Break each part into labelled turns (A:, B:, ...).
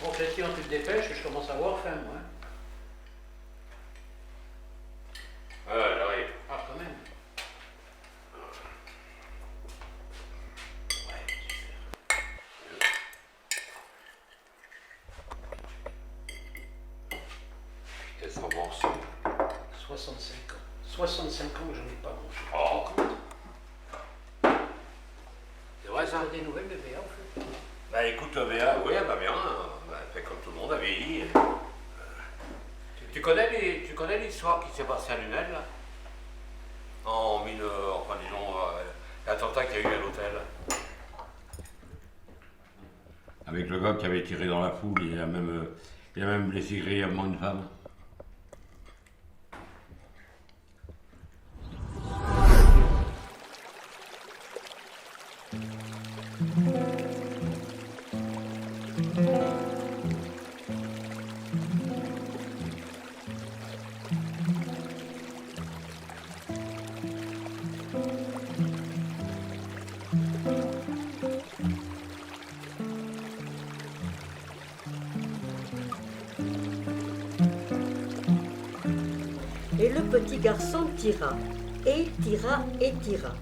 A: Bon, Christian, tu te dépêches, je commence à avoir faim, moi.
B: J'arrive.
A: Ah, quand même.
B: Qu'est-ce qu'on mange?
A: 65 ans. 65 ans que j'en ai pas mangé.
B: Oh. C'est vrai ça?
A: T'as des nouvelles de Béa, en fait?
B: Bah écoute, Béa, oui, elle va bien. Bah, fait comme tout le monde a vieilli. Tu connais l'histoire qui s'est passée à Lunel, là? Enfin disons, l'attentat qu'il y a eu à l'hôtel. Avec le gars qui avait tiré dans la foule, il a même blessé grièvement une femme.
C: Et le petit garçon tira, et il tira et tira.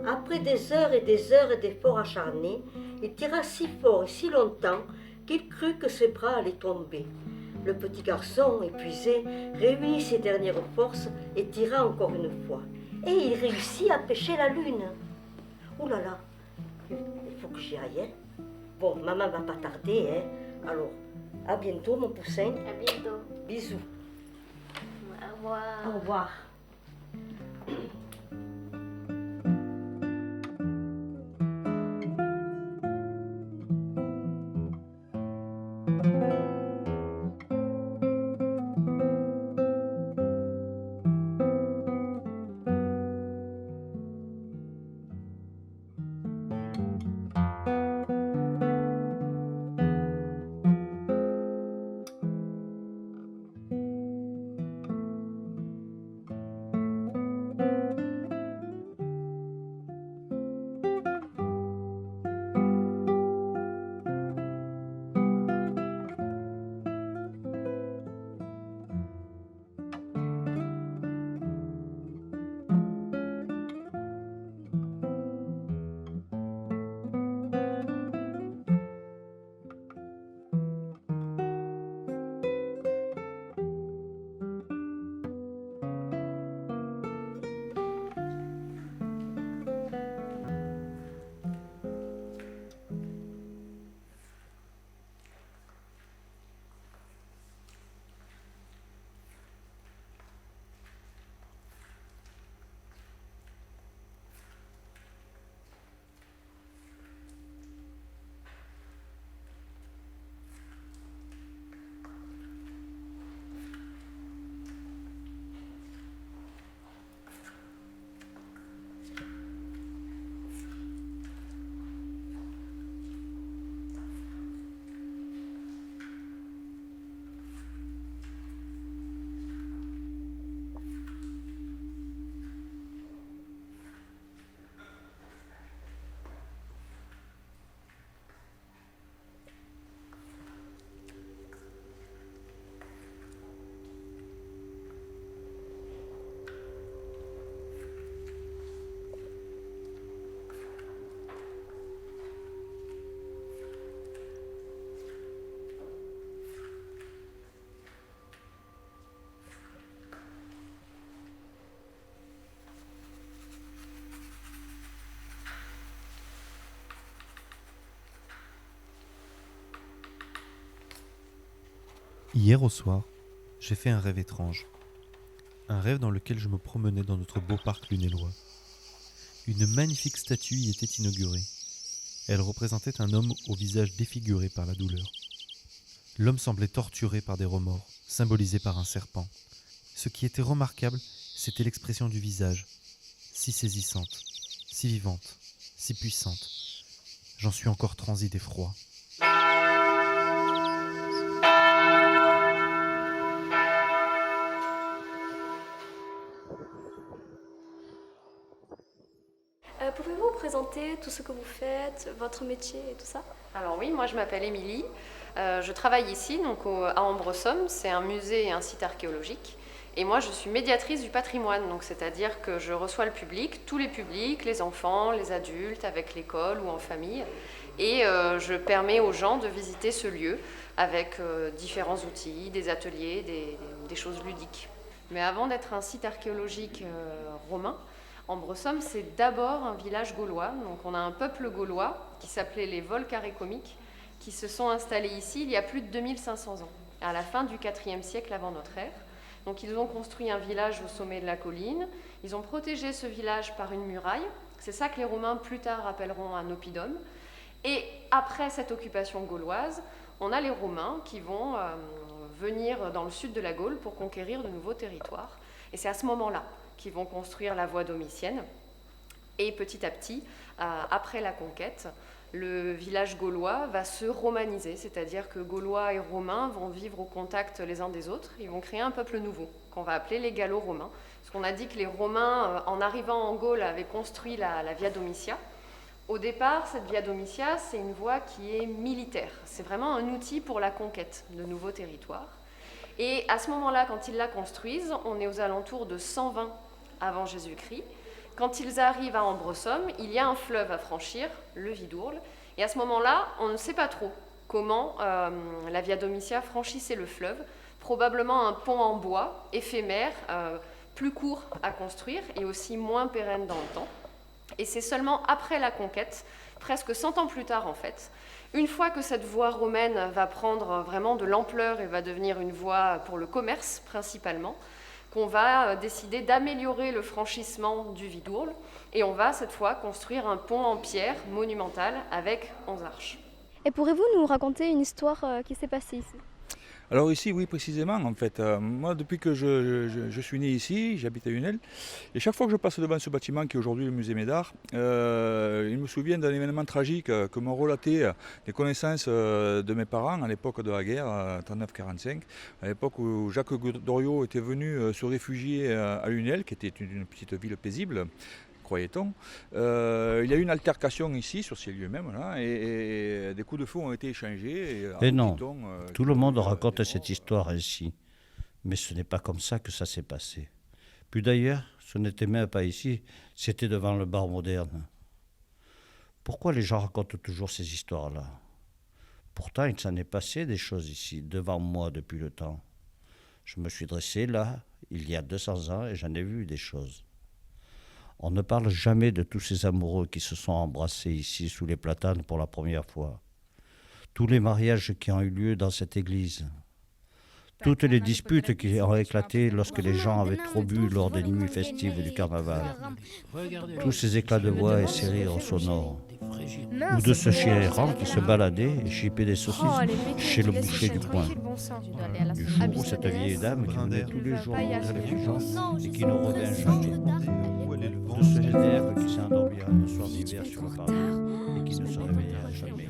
C: Après des heures et des heures d'efforts acharnés, il tira si fort et si longtemps qu'il crut que ses bras allaient tomber. Le petit garçon, épuisé, réunit ses dernières forces et tira encore une fois. Et il réussit à pêcher la lune. Ouh là là, il faut que j'y aille. Hein. Bon, maman va pas tarder, hein. Alors, à bientôt, mon poussin.
D: À bientôt.
C: Bisous.
D: Au revoir.
C: Au revoir.
E: Hier au soir, j'ai fait un rêve étrange. Un rêve dans lequel je me promenais dans notre beau parc lunélois. Une magnifique statue y était inaugurée. Elle représentait un homme au visage défiguré par la douleur. L'homme semblait torturé par des remords, symbolisé par un serpent. Ce qui était remarquable, c'était l'expression du visage, si saisissante, si vivante, si puissante. J'en suis encore transi d'effroi.
D: Pouvez-vous
F: présenter tout ce que vous faites, votre métier et tout ça?
G: Alors oui, moi je m'appelle Émilie. Je travaille ici, donc à Ambresomme. C'est un musée et un site archéologique. Et moi je suis médiatrice du patrimoine, donc c'est-à-dire que je reçois le public, tous les publics, les enfants, les adultes, avec l'école ou en famille. Et je permets aux gens de visiter ce lieu avec différents outils, des ateliers, des choses ludiques. Mais avant d'être un site archéologique romain, Ambresomme, c'est d'abord un village gaulois. Donc on a un peuple gaulois qui s'appelait les Volcarécomiques, qui se sont installés ici il y a plus de 2500 ans, à la fin du IVe siècle avant notre ère. Donc ils ont construit un village au sommet de la colline, ils ont protégé ce village par une muraille, c'est ça que les Romains plus tard appelleront un oppidum. Et après cette occupation gauloise, on a les Romains qui vont venir dans le sud de la Gaule pour conquérir de nouveaux territoires. Et c'est à ce moment-là qu'ils vont construire la voie domitienne. Et petit à petit, après la conquête, le village gaulois va se romaniser, c'est-à-dire que Gaulois et Romains vont vivre au contact les uns des autres. Ils vont créer un peuple nouveau, qu'on va appeler les Gallo-Romains. Parce qu'on a dit que les Romains, en arrivant en Gaule, avaient construit la Via Domitia. Au départ, cette Via Domitia, c'est une voie qui est militaire. C'est vraiment un outil pour la conquête de nouveaux territoires. Et à ce moment-là, quand ils la construisent, on est aux alentours de 120 avant Jésus-Christ. Quand ils arrivent à Ambresomme, il y a un fleuve à franchir, le Vidourle. Et à ce moment-là, on ne sait pas trop comment la Via Domitia franchissait le fleuve. Probablement un pont en bois, éphémère, plus court à construire et aussi moins pérenne dans le temps. Et c'est seulement après la conquête, presque 100 ans plus tard en fait, une fois que cette voie romaine va prendre vraiment de l'ampleur et va devenir une voie pour le commerce principalement, qu'on va décider d'améliorer le franchissement du Vidourle et on va cette fois construire un pont en pierre monumental avec 11 arches.
F: Et pourrez-vous nous raconter une histoire qui s'est passée ici?
H: Alors ici, oui, précisément, en fait. Moi, depuis que je suis né ici, j'habite à Unel, et chaque fois que je passe devant ce bâtiment qui est aujourd'hui le musée Médard, il me souvient d'un événement tragique que m'ont relaté des connaissances de mes parents à l'époque de la guerre, 39-45, à l'époque où Jacques Doriot était venu se réfugier à Unel, qui était une petite ville paisible, croyait-on. Il y a eu une altercation ici, sur ces lieux-mêmes, là, et des coups de feu ont été échangés.
I: Et non, tout le monde raconte cette histoire ainsi. Mais ce n'est pas comme ça que ça s'est passé. Puis d'ailleurs, ce n'était même pas ici, c'était devant le bar moderne. Pourquoi les gens racontent toujours ces histoires-là? Pourtant, il s'en est passé des choses ici, devant moi depuis le temps. Je me suis dressé là, il y a 200 ans, et j'en ai vu des choses. On ne parle jamais de tous ces amoureux qui se sont embrassés ici sous les platanes pour la première fois. Tous les mariages qui ont eu lieu dans cette église. Toutes les disputes qui ont éclaté lorsque les gens avaient trop bu lors des nuits festives du carnaval. Tous ces éclats de voix et ces rires sonores. Ou de ce chien errant qui se baladait et chipait des saucisses chez le boucher du coin. Du jour où cette vieille dame qui venait tous les jours manger les gens et qui ne revint jamais. De ce élève qui s'est endormi un soir d'hiver sur le parlement et qui ne se réveilla jamais.